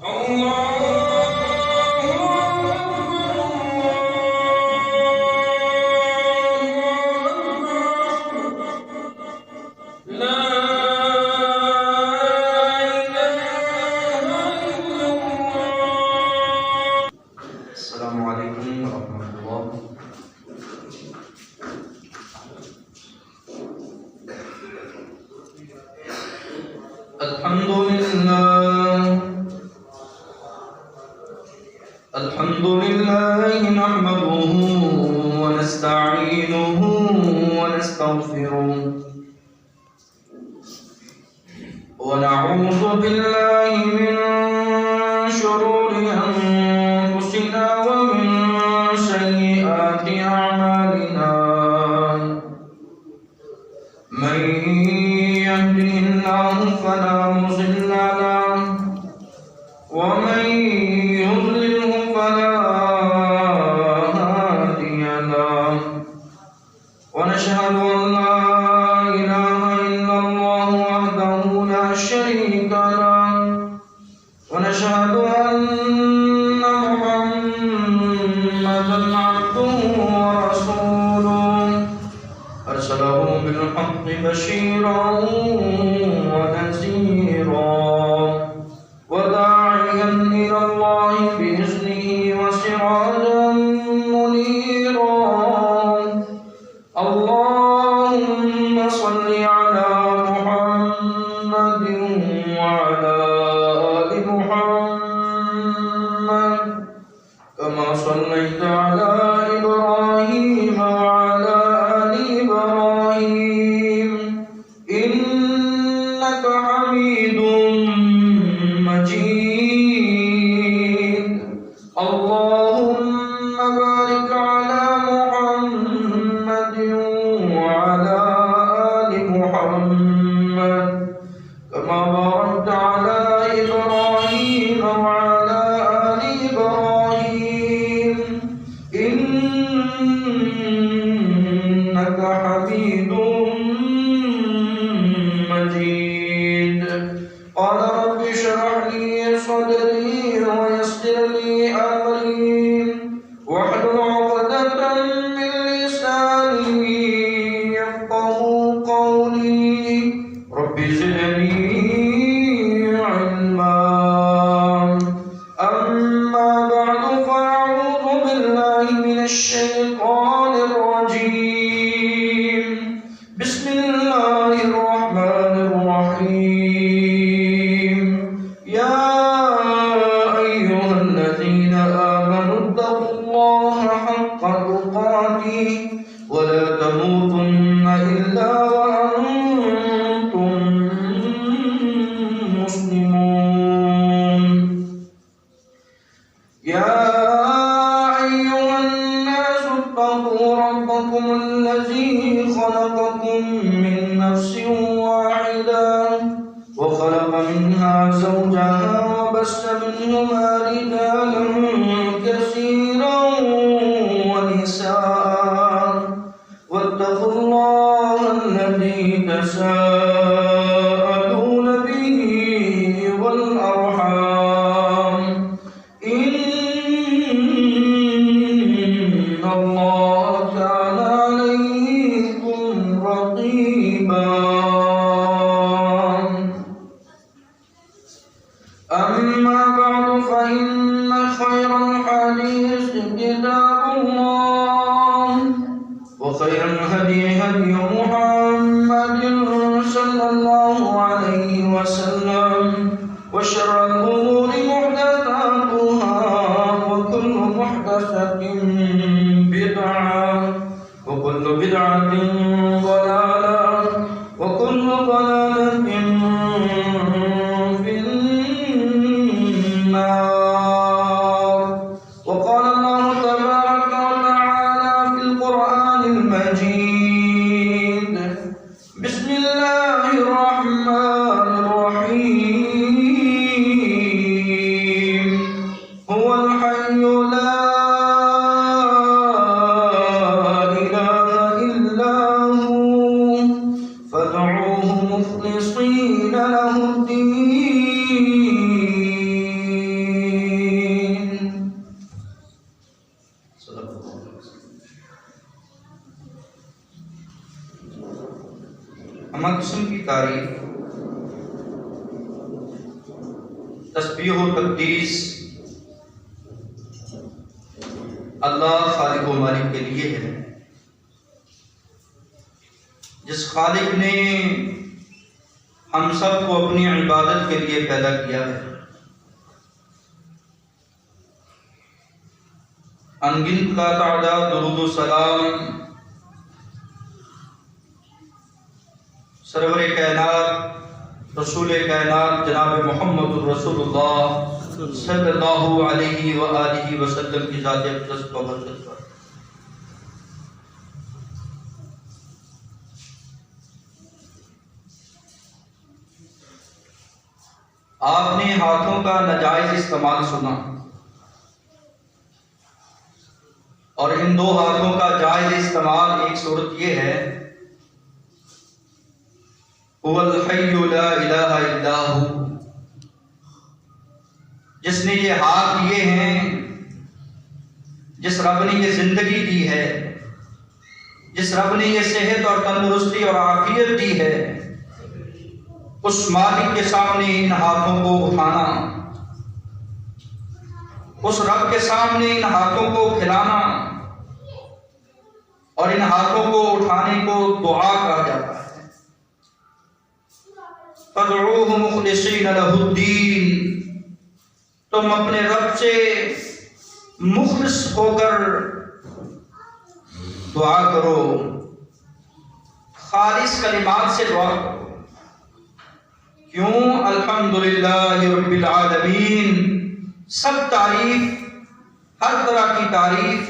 السلام عليكم ورحمة الله. الحمد لله نحمده ونستعينه ونستغفره ونعوذ بالله من شرور أنفسنا ومن سيئات أعمالنا. من يهده الله فلا مضل له ومن يضلله فلا هادي له. ونشهد أن لا إله إلا الله وحده لا شريك له. ونشهد أن محمدا عبده ورسوله أرسله بالحق بشيرا ونذيرا وداعيا إلى الله بإذنه وسراجا منيرا. اللهم صل على محمد وعلى آل محمد كما صليت على إبراهيم وعلى آل إبراهيم إنك حميد مجيد. اللهم بارك على محمد وعلى آل محمد كما باركت على إبراهيم وعلى آل إبراهيم إنك حميد مجيد. قال رب اشرح لي صدري ويسر لي أمري واحلل عقدة من لساني يفقهوا قولي. رب زدني علما. أما بعد فأعوذ بالله من الشيطان الرجيم. بسم الله الرحمن الرحيم. يا أيها الذين آمنوا اتقوا الله حق تقاته ولا تموتن إلا وأنتم مسلمون. يا أيها الناس اتقوا ربكم الذي خلقكم من نفس واحدة وخلق منها زوجها وبث منهما رجالا كثيرا ونساء واتقوا الله الذي تساءلون به والأرحام إن الله كان عليكم رقيبا. أما بعد فإن خير الحديث كتاب الله وخير الهدي هدي محمد صلى الله عليه وسلم وشر الأمور محدثاتها وكل محدثة بدعة وكل بدعة ضلالة وكل ضلالة في النار. وقال الله تبارك وتعالى في القرآن المجيد. بسم الله الرحمن الرحيم. هو الحي لا إله إلا تسبیح و تقدیس اللہ خالق و مالک کے لیے ہے، جس خالق نے ہم سب کو اپنی عبادت کے لیے پیدا کیا ہے۔ انگنت کا تعداد درود و سلام سرور کائنات رسول کائنات جناب محمد الرسول اللہ صلی اللہ علیہ وآلہ وسلم کی ذات اقدس کو برکت پر۔ آپ نے ہاتھوں کا ناجائز استعمال سنا، اور ان دو ہاتھوں کا جائز استعمال ایک صورت یہ ہے، هو الحی لا الہ الا ہو، جس نے یہ ہاتھ دیے ہیں، جس رب نے یہ زندگی دی ہے، جس رب نے یہ صحت اور تندرستی اور عافیت دی ہے، اس مالک کے سامنے ان ہاتھوں کو اٹھانا، اس رب کے سامنے ان ہاتھوں کو کھلانا اور ان ہاتھوں کو اٹھانے کو دعا کہا جاتا ہے۔ فَادْعُوهُ مُخْلِصِينَ لَهُ الدِّينَ، تم اپنے رب سے مخلص ہو کر دعا کرو، خالص کلمات سے دعا کرو۔ کیوں؟ الحمدللہ رب العالمین، سب تعریف، ہر طرح کی تعریف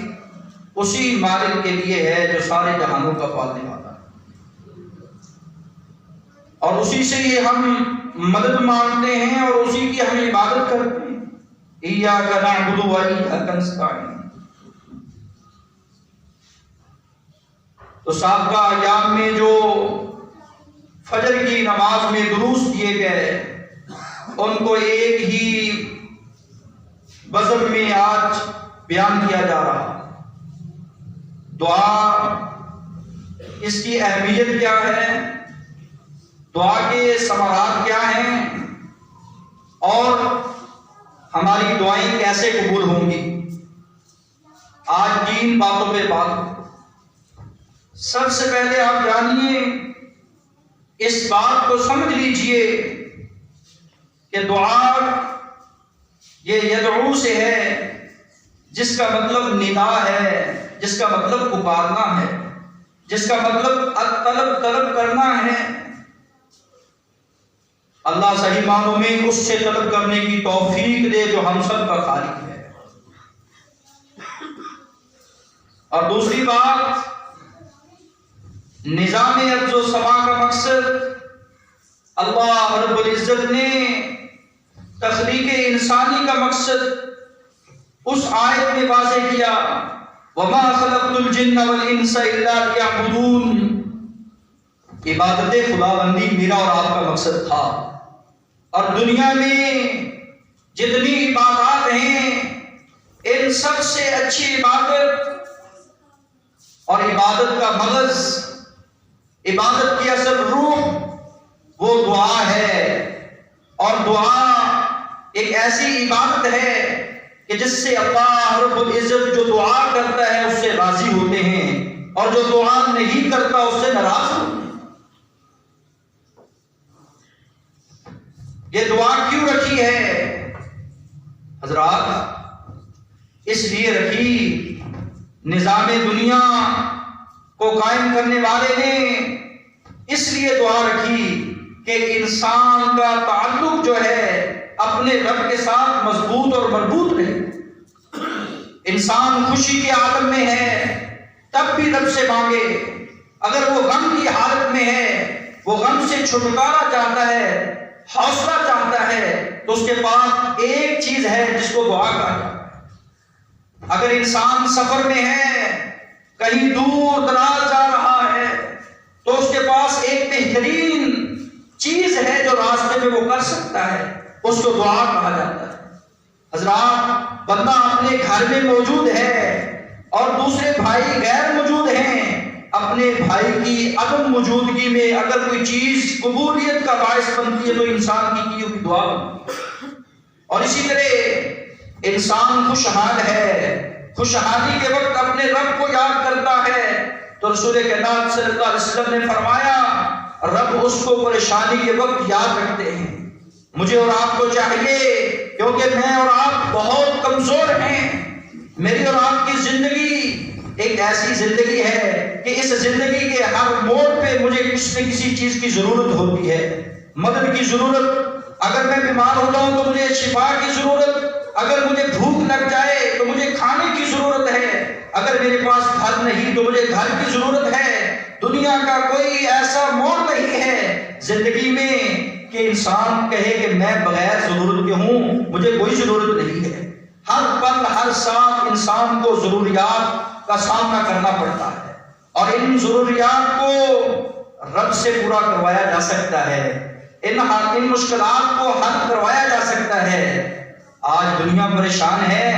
اسی مالک کے لیے ہے جو سارے جہانوں کا پالنے والا ہے، اور اسی سے یہ ہم مدد مانگتے ہیں اور اسی کی ہم عبادت کرتے ہیں۔ ایاک نعبد و ایاک نستعین۔ تو سابقہ ایام میں جو فجر کی نماز میں دروس دیے گئے، ان کو ایک ہی بزم میں آج بیان کیا جا رہا۔ دعا، اس کی اہمیت کیا ہے، دعا کے ثمرات کیا ہیں، اور ہماری دعائیں کیسے قبول ہوں گی، آج 3 باتوں پہ بات۔ سب سے پہلے آپ جانیے، اس بات کو سمجھ لیجئے کہ دعا یہ یدعو سے ہے، جس کا مطلب ندا ہے، جس کا مطلب پکارنا ہے، جس کا مطلب طلب کرنا ہے۔ اللہ صحیح معنوں میں اس سے طلب کرنے کی توفیق دے جو ہم سب کا خالق ہے۔ اور دوسری بات، نظام ارض و سما کا مقصد اللہ رب العزت نے تخلیق انسانی کا مقصد اس آیت میں واضح کیا، وَمَا خَلَقْتُ الْجِنَّ وَالْإِنسَ إِلَّا لِيَعْبُدُونِ۔ عبادت خدا بندی میرا اور آپ کا مقصد تھا، اور دنیا میں جتنی عبادات ہیں ان سب سے اچھی عبادت اور عبادت کا مغز، عبادت کی اصل روح وہ دعا ہے۔ اور دعا ایک ایسی عبادت ہے کہ جس سے اللہ رب العزت جو دعا کرتا ہے اس سے راضی ہوتے ہیں، اور جو دعا نہیں کرتا اس سے ناراض ہوتے ہیں۔ یہ دعا کیوں رکھی ہے حضرات؟ اس لیے رکھی، نظام دنیا کو قائم کرنے والے نے اس لیے دعا رکھی کہ انسان کا تعلق جو ہے اپنے رب کے ساتھ مضبوط اور مربوط رہے۔ انسان خوشی کے عالم میں ہے تب بھی رب سے مانگے، اگر وہ غم کی حالت میں ہے، وہ غم سے چھٹکارا چاہتا ہے، حوصلہ چاہتا ہے، تو اس کے پاس ایک چیز ہے جس کو دعا کہا جاتا ہے۔ اگر انسان سفر میں ہے، کہیں دور دراز جا رہا ہے، تو اس کے پاس ایک بہترین چیز ہے جو راستے میں وہ کر سکتا ہے، اس کو دعا کہا جاتا ہے۔ حضرات، بندہ اپنے گھر میں موجود ہے اور دوسرے بھائی غیر موجود ہیں، اپنے بھائی کی عدم موجودگی میں اگر کوئی چیز قبولیت کا باعث بنتی ہے تو انسان کی ہوئی دعا بنتی ہے۔ اور اسی طرح انسان خوشحال ہے، خوشحالی کے وقت اپنے رب کو یاد کرتا ہے تو رسول کائنات صلی اللہ علیہ وسلم نے فرمایا رب اس کو پریشانی کے وقت یاد رکھتے ہیں۔ مجھے اور آپ کو چاہیے، کیونکہ میں اور آپ بہت کمزور ہیں، میری اور آپ کی زندگی ایک ایسی زندگی ہے کہ اس زندگی کے ہر موڑ پہ مجھے کسی نہ کسی چیز کی ضرورت ہوتی ہے، مدد کی ضرورت، اگر میں بیمار ہو جاؤں تو مجھے شفا کی ضرورت، اگر مجھے بھوک لگ جائے تو مجھے کھانے کی ضرورت ہے، اگر میرے پاس گھر نہیں تو مجھے گھر کی ضرورت ہے۔ دنیا کا کوئی ایسا موڑ نہیں ہے زندگی میں کہ انسان کہے کہ میں بغیر ضرورت کے ہوں، مجھے کوئی ضرورت نہیں ہے۔ ہر پل ہر ساتھ انسان کو ضروریات کا سامنا کرنا پڑتا ہے، اور ان ضروریات کو رب سے پورا کروایا جا سکتا ہے، ان مشکلات کو حل کروایا جا سکتا ہے۔ آج دنیا پریشان ہے،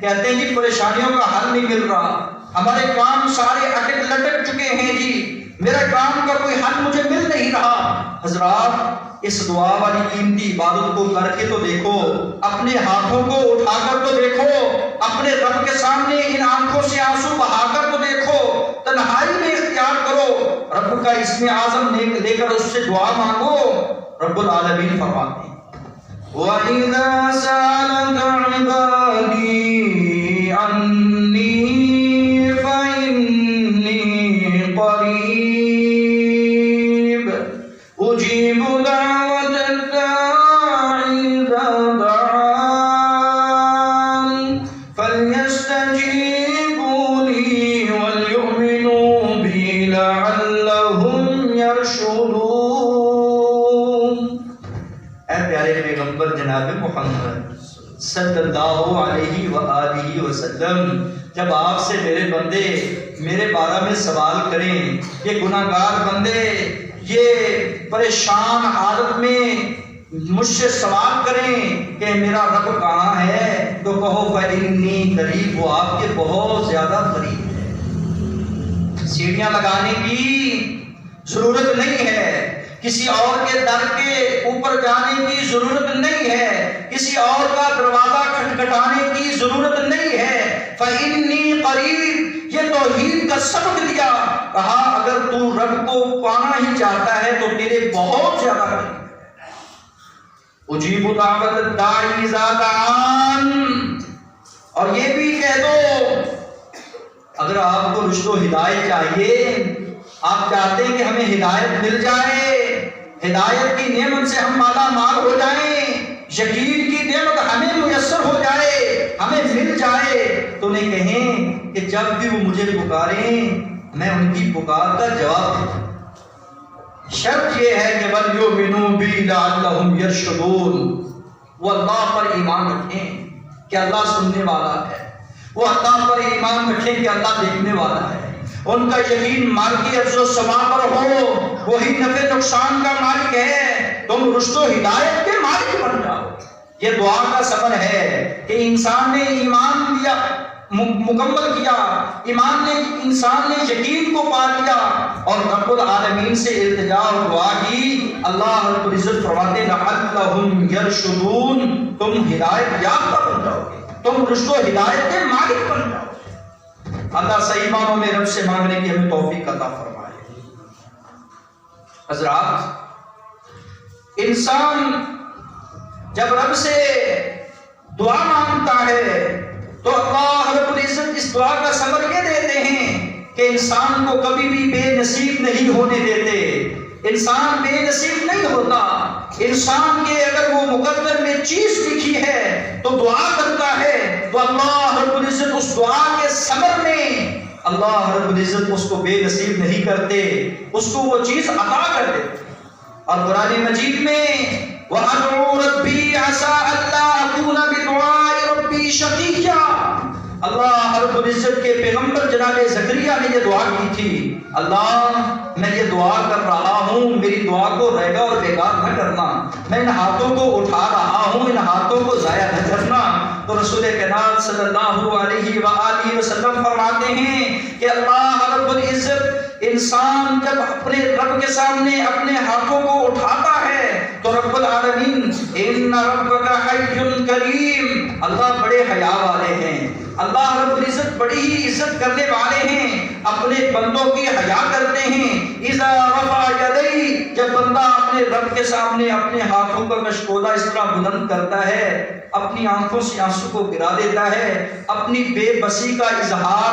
کہتے ہیں جی پریشانیوں کا حل نہیں مل رہا، ہمارے کام سارے اٹک لٹک چکے ہیں جی، میرے کام کا کوئی حل مجھے مل نہیں رہا۔ حضرات اس دعا والی قیمتی عبادت کو کر کے تو دیکھو، اپنے ہاتھوں کو اٹھا کر تو دیکھو، اپنے رب کے سامنے ان آنکھوں سے آنسو بہا کر تو دیکھو، تنہائی میں اختیار کرو، رب کا اسم اعظم لے کر اس سے دعا مانگو۔ رب العالمین فرماتے ہیں وَإِذَا سَأَلَكَ عِبَادِي عَنِّي فَإِنِّي قَرِيبٌ أُجِيبُ دَعْوَةَ الدَّاعِ إِذَا دَعَانِ فَلْيَسْتَجِيبُوا لِي وَلْيُؤْمِنُوا بِي لَعَلَّهُمْ يَرْشُدُونَ۔ اے پیارے پیغمبر جناب محمد صلی اللہ علیہ وآلہ وسلم، جب آپ سے میرے بندے میرے بارے میں سوال کریں، یہ گناہگار بندے یہ پریشان حالت میں مجھ سے سوال کریں کہ میرا رب کہاں ہے، تو کہو فإنی قریب، وہ آپ کے بہت زیادہ قریب ہے۔ سیڑھیاں لگانے کی ضرورت نہیں ہے، کسی اور کے در کے اوپر جانے کی ضرورت نہیں ہے، کسی اور کا دروازہ کھٹکھٹانے کی ضرورت نہیں ہے۔ فإنی قریب، یہ توحید کا سبق دیا، کہا اگر تو رب کو پانا ہی چاہتا ہے تو تیرے بہت زیادہ قریب ہے۔ اجیب دعوت الداعی اذا دعان، اور یہ بھی کہہ دو اگر آپ کو رشد و ہدایت چاہیے، آپ چاہتے ہیں کہ ہمیں ہدایت مل جائے، ہدایت کی نعمت سے ہم مالا مال ہو جائیں، یقین کی نعمت ہمیں میسر ہو جائے، ہمیں مل جائے، تو نہیں کہیں کہ جب بھی وہ مجھے پکاریں میں ان کی پکار کا جواب دوں۔ شرط یہ ہے کہ وَلْيُؤْمِنُوا بِي لَعَلَّهُمْ يَرْشُدُونَ، وہ اللہ پر ایمان رکھیں کہ اللہ سننے والا ہے، وہ اللہ پر ایمان رکھیں کہ اللہ دیکھنے والا ہے، ان کا یقین مال کی عرض و سما پر ہو، وہی نفع نقصان کا مالک ہے، تم رشد و ہدایت کے مالک بن جاؤ۔ یہ دعا کا سفر ہے کہ انسان نے ایمان لیا، مکمل کیا ایمان نے، انسان نے یقین کو پا لیا اور رب العالمین سے التجا اور دعا کی۔ اللہ رب العزت فرماتے ہیں لعلہم یرشدون، تم ہدایت یافتہ بن جاؤ گے، تم رشد و ہدایت کے مالک بن جاؤ گے۔ اللہ صحیح معنوں میں رب سے مانگنے کی ہمیں توفیق عطا فرمائے۔ حضرات انسان جب رب سے دعا مانگتا ہے تو اللہ رب العزت اس دعا کا ثمر یہ دیتے ہیں کہ انسان کو کبھی بھی بے نصیب نہیں ہونے دیتے، انسان بے نصیب نہیں ہوتا، انسان کے اگر وہ مقدر میں چیز لکھی ہے تو دعا کرتا ہے تو اللہ رب العزت اس دعا کے ثمر میں اللہ رب العزت اس کو بے نصیب نہیں کرتے، اس کو وہ چیز عطا کر دیتے۔ اور قرآن مجید میں وَأَدْعُو رَبِّي عَسَىٰ أَلَّا أَكُونَ بِدُعَاءِ رَبِّي شَقِيًّا، اللہ رب العزت کے پیغمبر جناب زکریا نے یہ دعا کی تھی، اللہ میں یہ دعا کر رہا ہوں، میری دعا کو رہگا اور بیکار نہ کرنا، میں ان ہاتھوں کو اٹھا رہا ہوں، ان ہاتھوں کو ضائع نہ کرنا۔ تو رسول کائنات صلی اللہ علیہ وآلہ وسلم فرماتے ہیں کہ اللہ رب العزت انسان جب اپنے رب کے سامنے اپنے ہاتھوں کو اٹھاتا ہے تو رب العالمین ان ربک حی کریم، اللہ بڑے حیا والے ہیں، اللہ رب العزت بڑی ہی عزت کرنے والے ہیں، اپنے بندوں کی حیا کرتے ہیں۔ اذا رفع یدیہ، جب بندہ اپنے رب کے سامنے اپنے ہاتھوں کا مشغولہ اس طرح بلند کرتا ہے، اپنی آنکھوں سے آنسو کو گرا دیتا ہے، اپنی بے بسی کا اظہار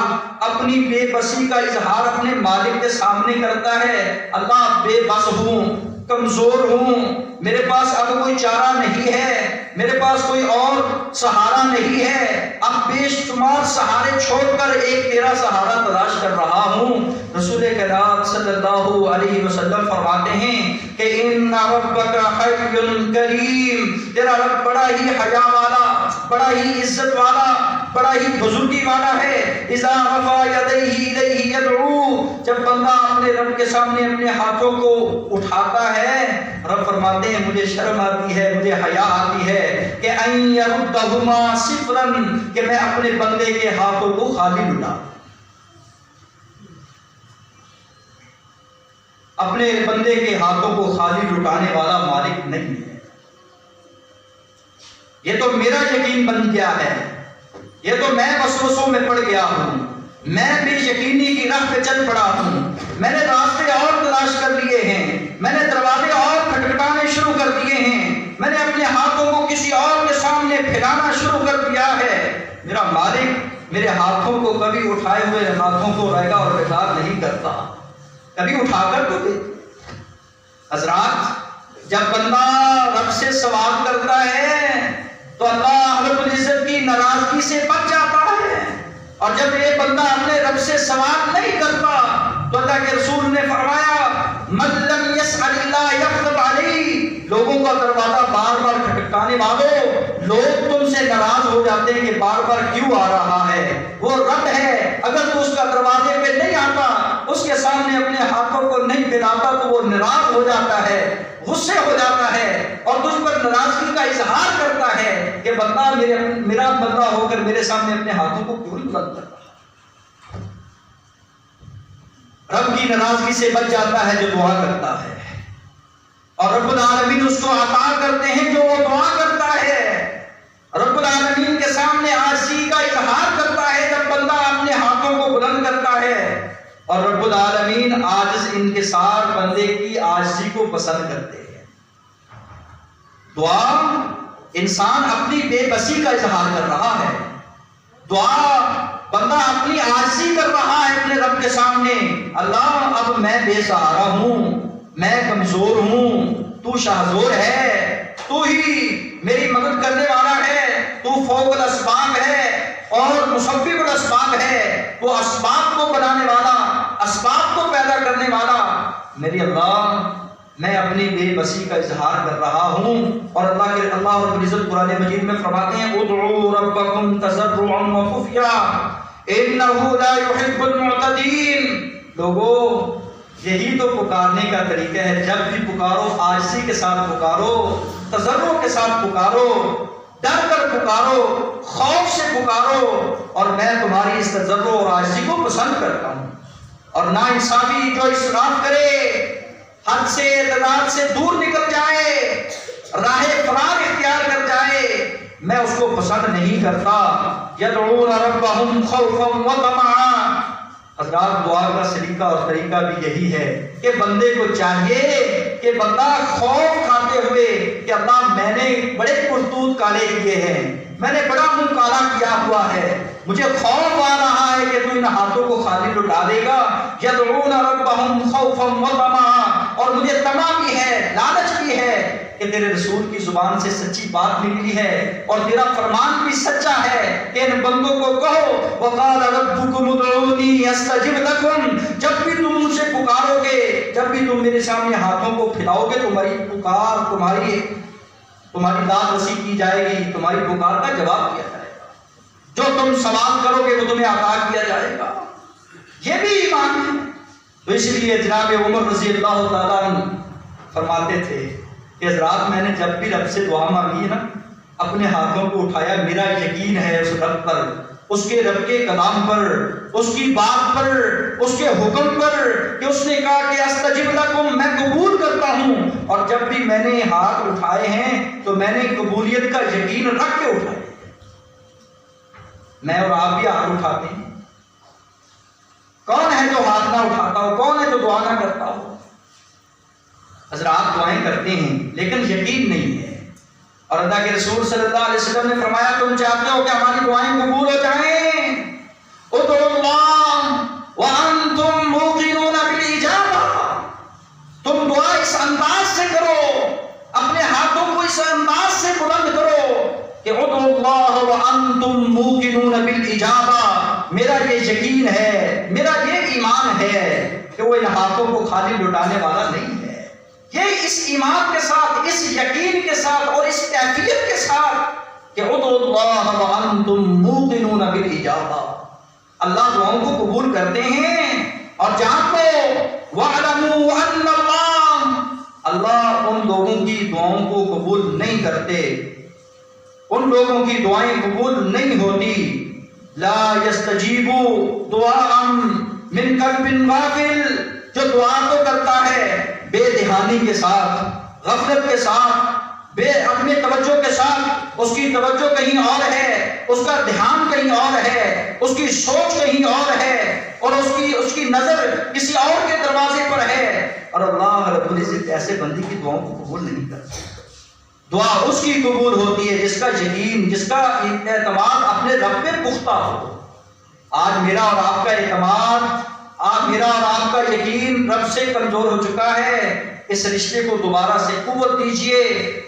اپنے مالک کے سامنے کرتا ہے، اللہ بے بس ہوں، کمزور ہوں، میرے پاس اب کوئی چارہ نہیں ہے، میرے پاس کوئی اور سہارا نہیں ہے، اب بے شمار سہارے چھوڑ کر ایک تیرا سہارا تلاش کر رہا ہوں۔ رسول کریم صلی اللہ علیہ وسلم فرماتے ہیں کہ ان ربک حی کریم، تیرا رب بڑا ہی حیا والا، بڑا ہی عزت والا، بڑا ہی بزرگی والا ہے۔ اذا رفع یدیہ الیہ یدعو، جب بندہ اپنے رب کے سامنے اپنے ہاتھوں کو اٹھاتا ہے، رب فرماتے ہیں مجھے شرم آتی ہے، مجھے حیا آتی ہے کہ ان یردہما صفرا، کہ میں اپنے بندے کے ہاتھوں کو خالی لٹا، اپنے بندے کے ہاتھوں کو خالی لٹانے والا مالک نہیں ہے۔ یہ تو میرا یقین بن گیا ہے، یہ تو میں وسوسوں میں پڑ گیا ہوں، میں بے یقینی کی راہ پہ چل پڑا ہوں، میں نے راستے اور تلاش کر لیے ہیں، میں نے دروازے اور کھٹکھٹانے شروع کر دیے ہیں، میں نے اپنے ہاتھوں کو کسی اور کے سامنے پھیلانا شروع کر دیا ہے۔ میرا مالک میرے ہاتھوں کو کبھی اٹھائے ہوئے ہاتھوں کو رہے اور بیدار نہیں کرتا، کبھی اٹھا کر تو دے۔ حضرات، جب بندہ رب سے سوال کرتا ہے تو اللہ رب العزت کی ناراضگی سے بچ جاتا ہے، اور جب یہ بندہ اپنے رب سے سوال نہیں کرتا تو اللہ کے رسول نے فرمایا من لم یسأل اللہ یغضب علیہ، لوگوں کا دروازہ بار بار کھٹکھٹانے والوں، لوگ تم سے ناراض ہو جاتے ہیں کہ بار بار کیوں آ رہا ہے، وہ رب ہے، اگر تو اس کا دروازے پہ نہیں آتا، اس کے سامنے اپنے ہاتھوں کو نہیں پھیلاتا تو وہ ناراض ہو جاتا ہے، غصے ہو جاتا ہے، اور تجھ پر ناراضگی کا اظہار کرتا ہے کہ بندہ میرا بندہ ہو کر میرے سامنے اپنے ہاتھوں کو کیوں نہیں بلند کرتا۔ رب کی ناراضگی سے بچ جاتا ہے جو دعا کرتا ہے، اور رب العالمین اس کو عطا کرتے ہیں جو وہ دعا کرتا ہے۔ رب العالمین کے سامنے عاجزی کا اظہار کرتا ہے جب بندہ اپنے ہاتھوں کو بلند کرتا ہے، اور رب العالمین عاجز انکسار بندے کی عاجزی کو پسند کرتے ہیں۔ دعا انسان اپنی بے بسی کا اظہار کر رہا ہے، دعا بندہ اپنی عاجزی کر رہا ہے اپنے رب کے سامنے، اللہ اب میں بے سہارا ہوں، میں کمزور ہوں، تو شاہزور ہے، تو ہی میری مدد کرنے والا ہے، تو فوق الاسباب ہے اور مسبب الاسباب ہے، وہ اسباب کو بنانے والا، اسباب کو پیدا کرنے والا، میری اللہ میں اپنی بے بسی کا اظہار کر رہا ہوں۔ اور اللہ رب العزت قرآن مجید میں فرماتے ہیں ادعوا ربکم تضرعا وخفیا انہ لا يحب المعتدین، لوگو یہی تو پکارنے کا طریقہ ہے، جب بھی پکارو عاجزی کے ساتھ پکارو، تضرع کے ساتھ پکارو، ڈر کر پکارو، خوف سے پکارو، اور میں تمہاری اس تضرع اور عاجزی کو پسند کرتا ہوں۔ اور نا انصافی جو اسراف کرے، حد سے اعتدال سے دور نکل جائے، راہ فرار اختیار کر جائے، میں اس کو پسند نہیں کرتا۔ یدعون ربهم خوفا وطمعا، حضرات دعا کا سلیقہ اور طریقہ بھی یہی ہے کہ بندے کو چاہیے کہ بندہ خوف کھاتے ہوئے کہ اللہ میں نے بڑے کرتوت کالے کیے ہیں، میں نے بڑا منہ کالا کیا ہوا ہے، مجھے خوف آ رہا ہے کہ تو ان ہاتھوں کو خالی لٹا دے گا۔ یدعون ربهم خوفا وطمعا، اور مجھے طمع بھی ہے، لالچ بھی ہے کہ تیرے رسول کی زبان سے سچی بات نکلی ہے، اور تیرا فرمان بھی سچا ہے کہ ان بندوں کو کہو وقال ربکم ادعونی استجب لکم، جب بھی تم مجھ سے پکارو گے، جب بھی تم میرے سامنے ہاتھوں کو پھیلاؤ گے، تمہاری پکار، تمہاری داد رسی کی جائے گی، تمہاری پکار کا جواب دیا جائے گا، جو تم سوال کرو گے وہ تمہیں عطا کیا جائے گا۔ یہ بھی ایمان ہے۔ تو اس لیے جناب عمر رضی اللہ تعالیٰ عنہ فرماتے تھے کہ حضرات میں نے جب بھی رب سے دعا مانگی نا، اپنے ہاتھوں کو اٹھایا، میرا یقین ہے اس رب پر اس کے رب کے کلام پر، اس کی بات پر، اس کے حکم پر کہ اس نے کہا کہ استجب لکم، میں قبول کرتا ہوں، اور جب بھی میں نے ہاتھ اٹھائے ہیں تو میں نے قبولیت کا یقین رکھ کے اٹھائے۔ میں اور آپ بھی ہاتھ اٹھاتے ہیں، کون ہے جو ہاتھ نہ اٹھاتا ہو؟ کون ہے جو دعا نہ کرتا ہو؟ حضرات دعائیں کرتے ہیں لیکن یقین نہیں ہے۔ اور اللہ کے رسول صلی اللہ علیہ وسلم نے فرمایا تم چاہتے ہو کہ ہماری دعائیں قبول ہو جائیں، ادعوا اللہ وانتم موقنون بالاجابہ، تم دعا اس انداز سے کرو، اپنے ہاتھوں کو اس انداز سے بلند کرو کہ ادعوا اللہ وانتم موقنون بالاجابہ، میرا یہ یقین ہے، میرا یہ ایمان ہے کہ وہ ان ہاتھوں کو خالی لٹانے والا نہیں ہے۔ یہ اس ایمان کے ساتھ، اس یقین کے ساتھ اور اس کیفیت کے ساتھ کہ ادعوا اللہ وانتم موقنون بالاجابہ، اللہ دعاؤں کو قبول کرتے ہیں۔ اور جہاں کو وَاعْلَمُوا أَنَّ اللَّهَ، اللہ ان لوگوں کی دعاؤں کو قبول نہیں کرتے، ان لوگوں کی دعائیں قبول نہیں ہوتی۔ لا يستجیب دعاء من قلب غافل، جو دعا تو کرتا ہے بے دہانی کے ساتھ، غفلت کے ساتھ، اپنے توجہ کے ساتھ، اس کی توجہ کہیں اور ہے، اس کا دھیان کہیں اور ہے، اس کی سوچ کہیں اور ہے، اور اس کی نظر کسی اور کے دروازے پر ہے، اور اللہ رب العزت ایسے بندی کی دعاؤں کو قبول نہیں کرتا۔ دعا اس کی قبول ہوتی ہے جس کا یقین، جس کا اعتماد اپنے رب پہ پختہ ہو۔ آج میرا اور آپ کا اعتماد، آج میرا اور آپ کا یقین رب سے کمزور ہو چکا ہے، اس رشتے کو دوبارہ سے قوت دیجئے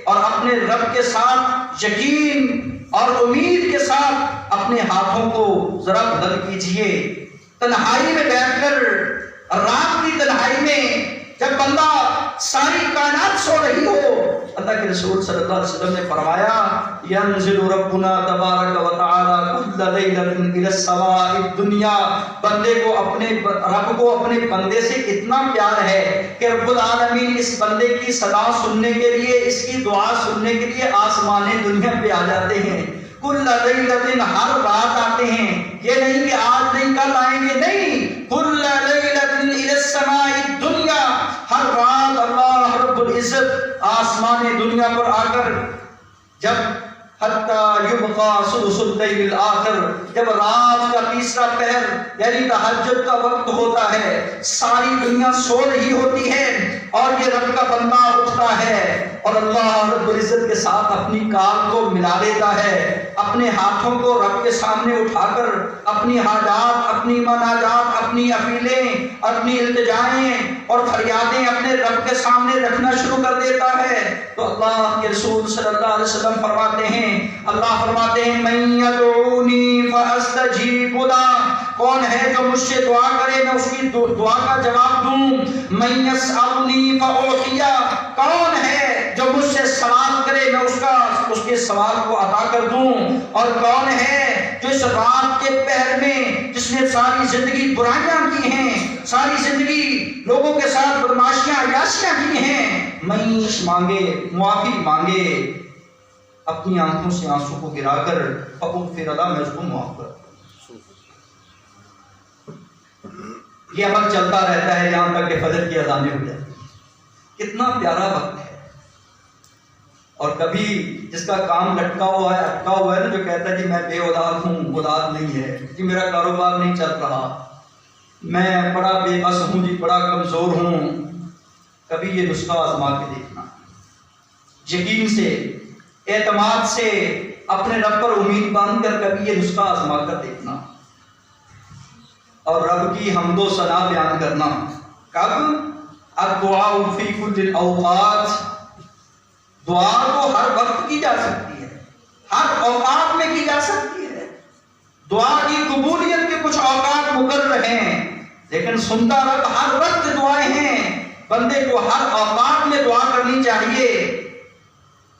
اور اپنے رب کے ساتھ یقین اور امید کے ساتھ اپنے ہاتھوں کو ذرا بلند کیجئے۔ تنہائی میں بیٹھ کر، رات کی تنہائی میں جب بندہ ساری کائنات سو رہی ہو، اللہ کے رسول صلی اللہ علیہ وسلم نے فرمایا ینزل ربنا تبارک و تعالی کل لیلۃ الی السماء الدنیا، بندے کو اپنے رب کو اپنے بندے سے اتنا پیار ہے کہ رب العالمین اس بندے کی صدا سننے کے لیے، اس کی دعا سننے کے لیے آسمان دنیا پہ آ جاتے ہیں۔ کل لیلۃ، ہر رات آتے ہیں، یہ نہیں کہ آج نہیں کل آئیں گے، نہیں، کل لیلۃ الی السماء الدنیا، ہر رات اللہ رب العزت آسمان دنیا پر آ کر، جب حتی یبقى ثلث اللیل الآخر، جب رات کا تیسرا پہر یعنی تہجد کا وقت ہوتا ہے، ساری دنیا سو رہی ہوتی ہے اور یہ رب کا بندہ اٹھتا ہے اور اللہ رب العزت کے ساتھ اپنی کار کو ملا لیتا ہے، اپنے ہاتھوں کو رب کے سامنے اٹھا کر اپنی حاجات، اپنی مناجات، اپنی اپیلیں، اپنی التجائیں اور فریادیں اپنے رب کے سامنے رکھنا شروع کر دیتا ہے، تو اللہ کے رسول صلی اللہ علیہ وسلم فرماتے ہیں، اللہ فرماتے ہیں من یدعونی فاستجیب لہ، کون ہے جو مجھ سے دعا کرے میں اس کی دعا کا جواب دوں، من یسألنی فاعطیہ، کون ہے جو مجھ سے سوال کرے میں اس کے سوال کو عطا کر دوں، اور کون ہے جو اس رات کے پہر میں جس نے ساری زندگی برائیاں کی ہیں، ساری زندگی لوگوں کے ساتھ بدماشیاں عیاشیاں کی ہیں، معیش مانگے، معافی مانگے، اپنی آنکھوں سے آنسو کو گرا کر فاغفر لہ، میں اس کو معاف کر، یہ عمل چلتا رہتا ہے یہاں تک کہ فجر کی اذانیں ہو جاتی ہیں۔ کتنا پیارا وقت ہے۔ اور کبھی جس کا کام لٹکا ہوا ہے، اٹکا ہوا ہے نا، جو کہتا ہے جی میں بے اولاد ہوں، اولاد نہیں ہے جی، میرا کاروبار نہیں چل رہا، میں بڑا بے بس ہوں جی، بڑا کمزور ہوں، کبھی یہ نسخہ آزما کے دیکھنا، یقین سے، اعتماد سے، اپنے رب پر امید باندھ کر کبھی یہ نسخہ آزما کر دیکھنا اور رب کی حمد و ثنا بیان کرنا۔ کب؟ الدعاء فی کل الاوقات، دعا تو ہر وقت کی جا سکتی ہے، ہر اوقات میں کی جا سکتی ہے، دعا کی قبولیت کے کچھ اوقات مقرر ہیں، لیکن سنتا رب ہر وقت دعائیں ہیں، بندے کو ہر اوقات میں دعا کرنی چاہیے۔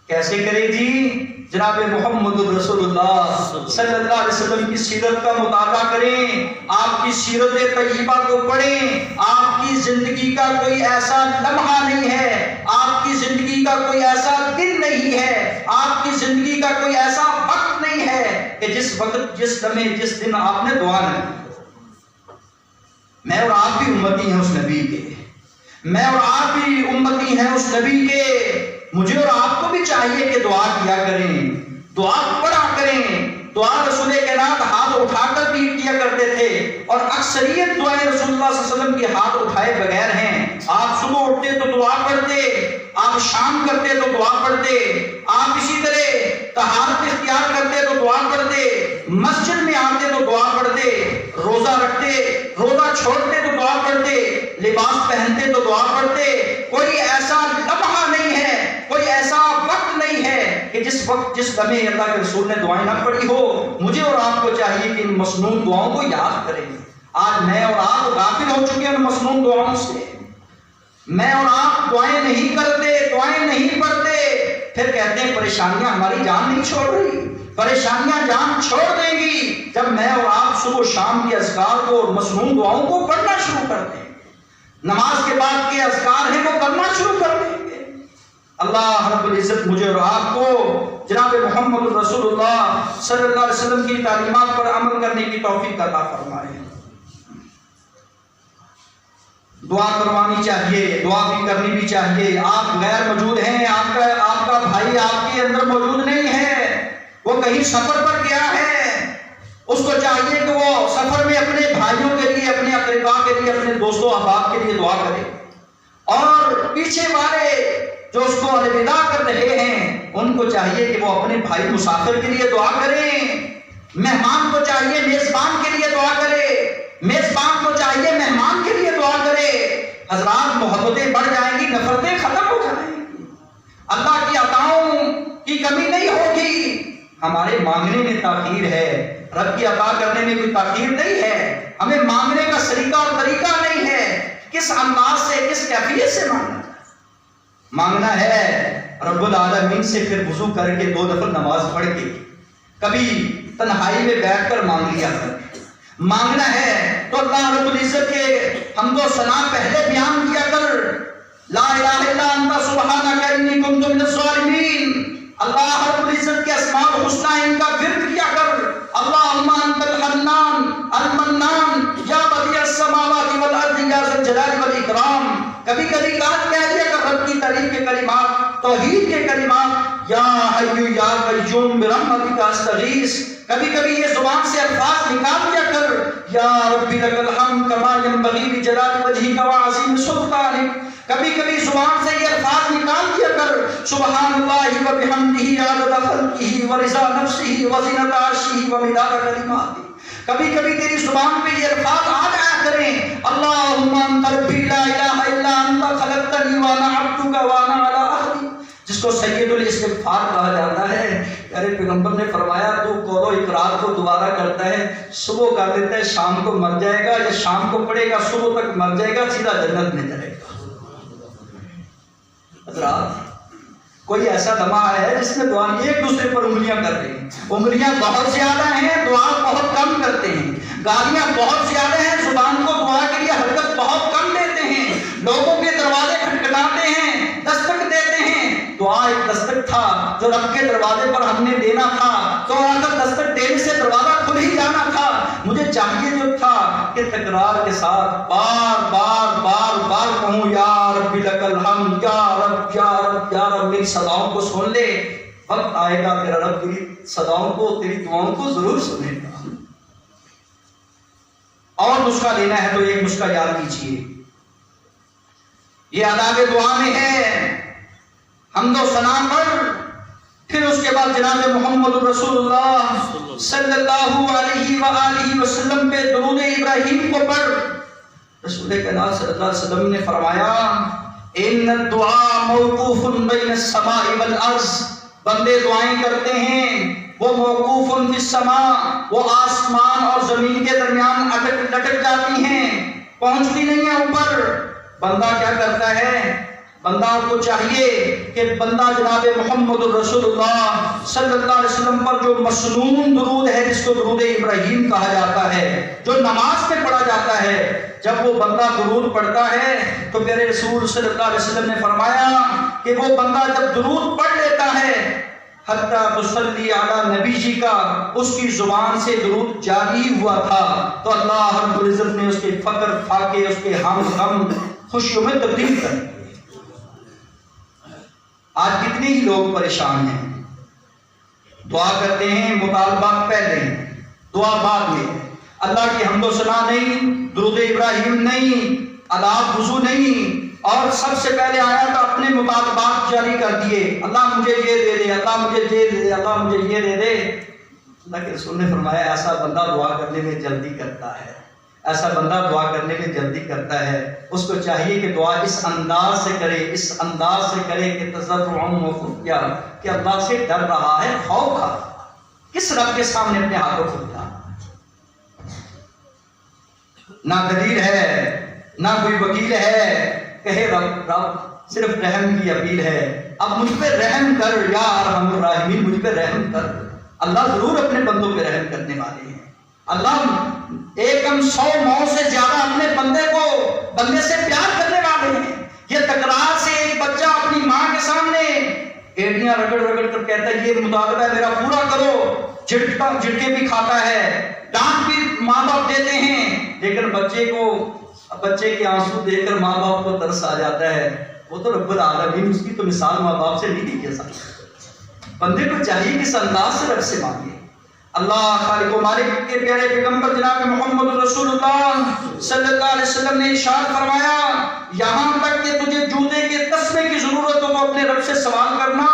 کیسے کرے جی؟ جناب محمد رسول اللہ صلی اللہ علیہ وسلم کی سیرت کا مطالعہ کریں، آپ کی سیرت طیبہ کو پڑھیں، آپ کی زندگی کا کوئی ایسا لمحہ نہیں ہے، آپ کی زندگی کا کوئی ایسا دن نہیں ہے، آپ کی زندگی کا کوئی ایسا وقت نہیں ہے کہ جس وقت جس لمحے جس دن آپ نے دعا نہ کی، میں اور آپ بھی امتی ہیں اس نبی کے، میں اور آپ بھی امتی ہیں اس نبی کے، مجھے اور آپ کو بھی چاہیے کہ دعا کیا کریں، دعا پڑھا کریں۔ دعا رسول کائنات ہاتھ اٹھا کر بھی کیا کرتے تھے، اور اکثریت دعائیں رسول اللہ صلی اللہ علیہ وسلم کی ہاتھ اٹھائے بغیر ہیں۔ آپ صبح اٹھتے تو دعا پڑھتے، آپ شام کرتے تو دعا پڑھتے، آپ اسی طرح طہارت اختیار کرتے تو دعا پڑھتے، مسجد میں آتے تو دعا پڑھتے، روزہ رکھتے، روزہ چھوڑتے تو دعا پڑھتے، لباس پہنتے تو دعا پڑھتے۔ کوئی ایسا لمحہ نہیں ہے، کوئی ایسا وقت نہیں ہے کہ جس وقت جس لمحے اللہ کے رسول نے دعائیں نہ پڑھی ہو۔ مجھے اور آپ کو چاہیے کہ ان مسنون دعاؤں کو یاد کریں۔ آج میں اور آپ غافل ہو چکے ہیں ان مسنون دعاؤں سے، میں اور آپ دعائیں نہیں کرتے، دعائیں نہیں پڑھتے، پھر کہتے ہیں پریشانیاں ہماری جان نہیں چھوڑ رہی۔ پریشانیاں جان چھوڑ دیں گی جب میں اور آپ صبح و شام کے اذکار کو اور مسنون دعاؤں کو پڑھنا شروع کر دیں، نماز کے بعد کے اذکار ہیں وہ کرنا شروع کر دیں گے۔ اللہ رب العزت مجھے اور آپ کو جناب محمد رسول اللہ صلی اللہ علیہ وسلم کی تعلیمات پر عمل کرنے کی توفیق عطا فرمائے۔ دعا کروانی چاہیے، دعا بھی کرنی بھی چاہیے۔ آپ غیر موجود ہیں، آپ کا بھائی آپ کے اندر موجود نہیں ہے، وہ کہیں سفر پر گیا ہے، اس کو چاہیے کہ وہ سفر میں اپنے بھائیوں کے لیے، اپنے اقرباء کے لیے، اپنے دوستوں احباب کے لیے دعا کرے، اور پیچھے والے جو اس کو الوداع کر رہے ہیں ان کو چاہیے کہ وہ اپنے بھائی مسافر کے لیے دعا کریں، مہمان کو چاہیے میزبان کے لیے دعا کرے، میزبان کو چاہیے مہمان کے لیے دعا کرے۔ حضرات محبتیں بڑھ جائیں گی، نفرتیں ختم ہو جائیں گی، اللہ کی عطاؤں کی کمی نہیں ہوگی۔ ہمارے مانگنے میں تاخیر ہے، رب کی عطا کرنے میں کوئی تاخیر نہیں ہے، ہمیں مانگنے کا سلیقہ اور طریقہ نہیں ہے، کس انداز سے کس کیفیت سے مانگنا ہے۔ رب العالمین سے پھر وضو کر کے 2 دفعہ نماز پڑھ کے کبھی تنہائی میں بیٹھ کر مانگ لیا کر، مانگنا ہے تو اللہ رب العزت کے حمد و ثنا پہلے بیان کیا کر، لا الہ الا انت سبحانک انی کنت من الظالمین۔ اللہ رب العزت کے اسماء الحسنی ان کا ورد کیا کر، اللہم انت الحنان المنان یا بدیع السماوات والارض یا ذا الجلال والاکرام۔ کبھی کبھی کہہ دیا کر رب کی تعریف کے کلمات، توحید کے کلمات، یا حی یا قیوم برحمتک استغیث۔ کبھی کبھی یہ زبان سے الفاظ نکال دیا کر، یا ربی لک الحمد کما ینبغی لجلال وجہک وعظیم سلطانک۔ کبھی کبھی زبان سے یہ الفاظ نکال دیا کر، سبحان اللہ وبحمدہ عدد خلقہ ورضا نفسہ وزنۃ عرشہ ومداد کلماتہ۔ کبھی کبھی تیری زبان پہ یہ الفاظ آ جایا کریں، اللہم انت ربی لا الہ الا انت خلقتنی وانا عبدک وانا علی عہدک، جس کو سید الاستغفار کہا جاتا ہے۔ پیارے پیغمبر نے فرمایا تو قول و اقرار کو دوبارہ کرتا ہے، صبح کر دیتا ہے شام کو مر جائے گا، یا شام کو پڑھے گا صبح تک مر جائے گا، سیدھا جنت میں جائے گا۔ حضرات کوئی ایسا لمحہ ہے جس میں دعا ایک دوسرے پر انگلیاں کر رہے ہیں، انگلیاں بہت زیادہ ہیں، دعا بہت کم کرتے ہیں، گالیاں بہت زیادہ ہیں، زبان کو دعا کے لیے حرکت بہت کم دیتے ہیں، لوگوں کے دروازے کھٹکھٹاتے ہیں، دستک دیتے ہیں۔ دعا ایک دستک تھا جو رب کے دروازے پر ہم نے دینا تھا، تو اگر دستک دینے سے دروازہ کھل ہی جانا تھا۔ مجھے چاہیے جو تھا کہ تکرار کے ساتھ بار بار بار بار کہوں، یا رب لک الحمد، یا رب یا رب یا رب۔ میری صداؤں کو سن لے، وقت آئے گا تیرا رب تیری صداؤں کو، تیری دعاؤں کو ضرور سنے گا۔ اور نسخہ لینا ہے تو ایک نسخہ یاد کیجیے، یہ آداب دعا میں ہے، حمد و ثنا پر، پھر اس کے بعد جناب محمد رسول اللہ صلی اللہ علیہ وآلہ وسلم پہ درود ابراہیم کو پڑھ۔ رسول کائنات صلی اللہ علیہ وسلم نے فرمایا، ان الدعاء موقوف بین السماء والارض، بندے دعائیں کرتے ہیں وہ موقوف فی السماء، وہ آسمان اور زمین کے درمیان لٹک جاتی ہیں، پہنچتی نہیں ہیں اوپر۔ بندہ کیا کرتا ہے؟ بندہ کو چاہیے کہ بندہ جناب محمد رسول اللہ صلی اللہ علیہ وسلم پر جو مسنون درود ہے، جس کو درود ابراہیم کہا جاتا ہے، جو نماز میں پڑھا جاتا ہے، جب وہ بندہ درود پڑھتا ہے تو میرے رسول صلی اللہ علیہ وسلم نے فرمایا کہ وہ بندہ جب درود پڑھ لیتا ہے، حتی تصلی علی نبی جی کا اس کی زبان سے درود جاری ہوا تھا تو اللہ رب العزت نے اس کے فقر فاقے، اس کے ہم غم خوشیوں میں تبدیل کر دیے۔ آج کتنے ہی لوگ پریشان ہیں، دعا کرتے ہیں، مطالبات پہلے ہیں، دعا بعد میں، اللہ کی حمد و ثنا نہیں، درود ابراہیم نہیں، آداب وضو نہیں، اور سب سے پہلے آیا تو اپنے مطالبات جاری کر دیے، اللہ مجھے یہ دے دے، اللہ مجھے یہ دے دے، اللہ مجھے یہ دے دے۔ اللہ کے رسول نے فرمایا ایسا بندہ دعا کرنے میں جلدی کرتا ہے، ایسا بندہ دعا کرنے میں جلدی کرتا ہے، اس کو چاہیے کہ دعا اس انداز سے کرے، اس انداز سے کرے کہ تضرعا و خفیہ، کہ اللہ سے ڈر رہا ہے، خوف کھا رہا ہے، کس رب کے سامنے اپنے ہاتھوں کو اٹھا، نہ قدیر ہے نہ کوئی وکیل ہے، کہے رب صرف رحم کی اپیل ہے، اب مجھ پہ رحم کر یا ارحم الراحمین، مجھ پہ رحم کر۔ اللہ ضرور اپنے بندوں پہ رحم کرنے والے ہیں، اللہ ایکم 100 سے زیادہ اپنے بندے سے پیار کرنے والے ہیں۔ یہ تکرار سے ایک بچہ اپنی ماں کے سامنے ایڑیاں رگڑ رگڑ کر کہتا ہے یہ مطالبہ ہے میرا پورا کرو، جھٹکے بھی کھاتا ہے، ڈانٹ بھی ماں باپ دیتے ہیں، لیکن بچے کے آنسو دیکھ کر ماں باپ کو ترس آ جاتا ہے۔ وہ تو رب العالمین، اس کی تو مثال ماں باپ سے نہیں دی جا سکتی۔ بندے کو چاہیے کہ اس انداز سے رب سے مانگے۔ اللہ خالق و مالک کے پیارے پیغمبر جناب محمد رسول اللہ صلی اللہ علیہ وسلم نے ارشاد فرمایا یہاں تک کہ تجھے جوتے کے تسمے کی ضرورت ہو تو اپنے رب سے سوال کرنا۔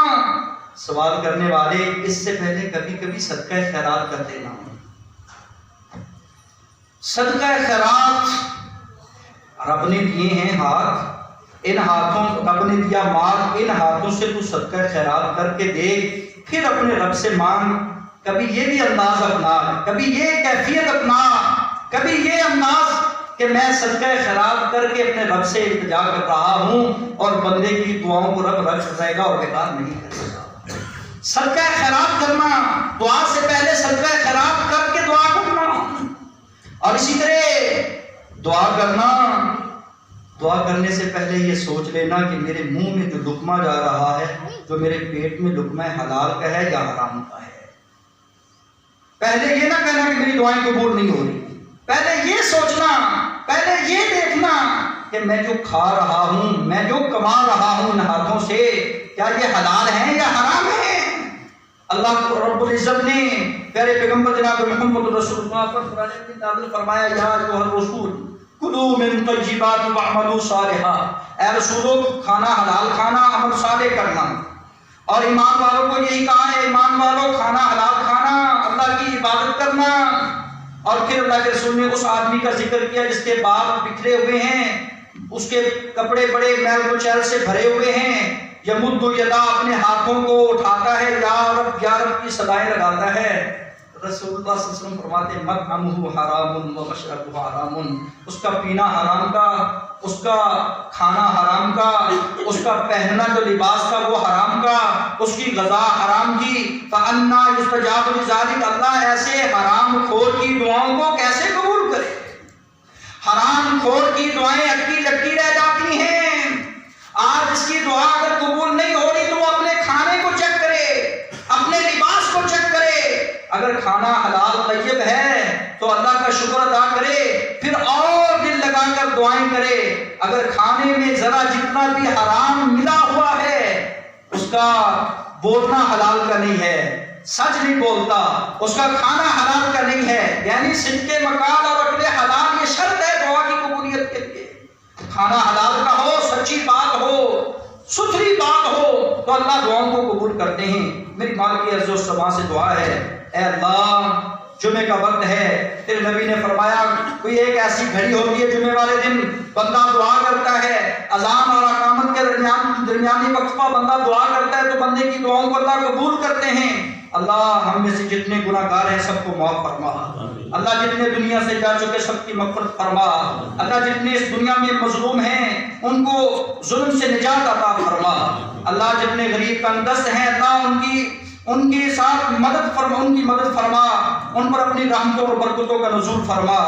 سوال کرنے والے اس سے پہلے کبھی کبھی صدقہ خیرات کر دینا۔ صدقہ خیرات رب نے دیے ہیں ہاتھ، ان ہاتھوں رب نے دیا مال، ان ہاتھوں سے تو صدقہ خیرات کر کے دے، پھر اپنے رب سے مانگ۔ کبھی یہ بھی انداز اپنا، کبھی یہ کیفیت اپنا، کبھی یہ انداز کہ میں صدقہ خیرات کر کے اپنے رب سے التجا کر رہا ہوں، اور بندے کی دعاؤں کو رب رکھ دے گا اور بیکار نہیں کرے گا۔ صدقہ خیرات کرنا، دعا سے پہلے صدقہ خیرات کر کے دعا کرنا، اور اسی طرح دعا کرنے سے پہلے یہ سوچ لینا کہ میرے منہ میں جو لقمہ جا رہا ہے، جو میرے پیٹ میں لقمہ حلال کا ہے یا حرام کا ہے۔ پہلے یہ نہ کہنا کہ میری دعائیں قبول نہیں ہو رہی، پہلے یہ سوچنا، پہلے یہ دیکھنا کہ میں جو کھا رہا ہوں، میں جو کما رہا ہوں ان ہاتھوں سے، کیا یہ حلال ہے یا حرام ہے۔ اللہ رب العزت نے پیارے پیغمبر جناب محمد رسول اللہ پر قرآن میں نازل فرمایا یا ایھا الرسول کلوا من طیبات واعملوا صالحا، اے رسولو کھانا حلال کھانا، عمل صالح کرنا۔ اور ایمان والوں کو یہی کہا ہے ایمان والوں کھانا حلال کھانا، اللہ کی عبادت کرنا۔ اور پھر اللہ کے رسول نے اس آدمی کا ذکر کیا جس کے بال بکھرے ہوئے ہیں، اس کے کپڑے بڑے میل کچیل سے بھرے ہوئے ہیں، یمد یدا اپنے ہاتھوں کو اٹھاتا ہے یا رب کی صدائیں لگاتا ہے۔ رسول اللہ صلی اللہ علیہ وسلم فرماتے ہیں مطعمہ حرام و مشربہ حرام، اس کا پینا حرام کا، اس کا کھانا حرام کا، اس کا پہننا جو لباس کا وہ حرام کا، اس کی غذا حرام کی۔ فَأَنَّا يُسْتَجَابُ لِذَلِكَ، اللہ ایسے حرام خور کی دعاؤں کو کیسے قبول کرے۔ حرام خور کی دعائیں اٹکی لٹکی رہ جاتی ہیں۔ آج اس کی دعا اگر قبول نہیں ہو رہی تو وہ اپنے کھانے کو چیک کرے، اپنے لباس کو چیک کرے۔ اگر کھانا حلال طیب ہے تو اللہ کا شکر ادا کرے، پھر اور دل لگا کر دعائیں کرے۔ اگر کھانے میں ذرا جتنا بھی حرام ملا ہوا ہے اس کا بولنا حلال کا نہیں ہے، سچ نہیں بولتا، اس کا کھانا حلال کا نہیں ہے، یعنی صدق مقال اور اکل حلال یہ شرط ہے دعا کی قبولیت کے لیے۔ کھانا حلال کا ہو، سچی بات ہو، ستھری بات ہو تو اللہ دعاؤں کو قبول کرتے ہیں۔ میری مال کی عرض و سما سے دعا ہے، اے اللہ جمعے کا وقت ہے، تیرے نبی نے فرمایا کوئی ایک ایسی گھڑی ہوتی ہے جمعے والے دن بندہ دعا کرتا ہے، اذان اور اقامت کے درمیانی وقفہ بندہ دعا کرتا ہے تو بندے کی دعاؤں کو اللہ قبول کرتے ہیں۔ اللہ ہم میں سے جتنے گناہ گار ہیں سب کو معاف فرما، اللہ جتنے دنیا سے جا چکے سب کی مغفرت فرما، اللہ جتنے اس دنیا میں مظلوم ہیں ان کو ظلم سے نجات عطا فرما، اللہ جتنے غریب تنگ دست ہیں اللہ ان کی ساتھ مدد فرما، ان کی مدد فرما، ان پر اپنی رحمتوں اور برکتوں کا نزول فرما۔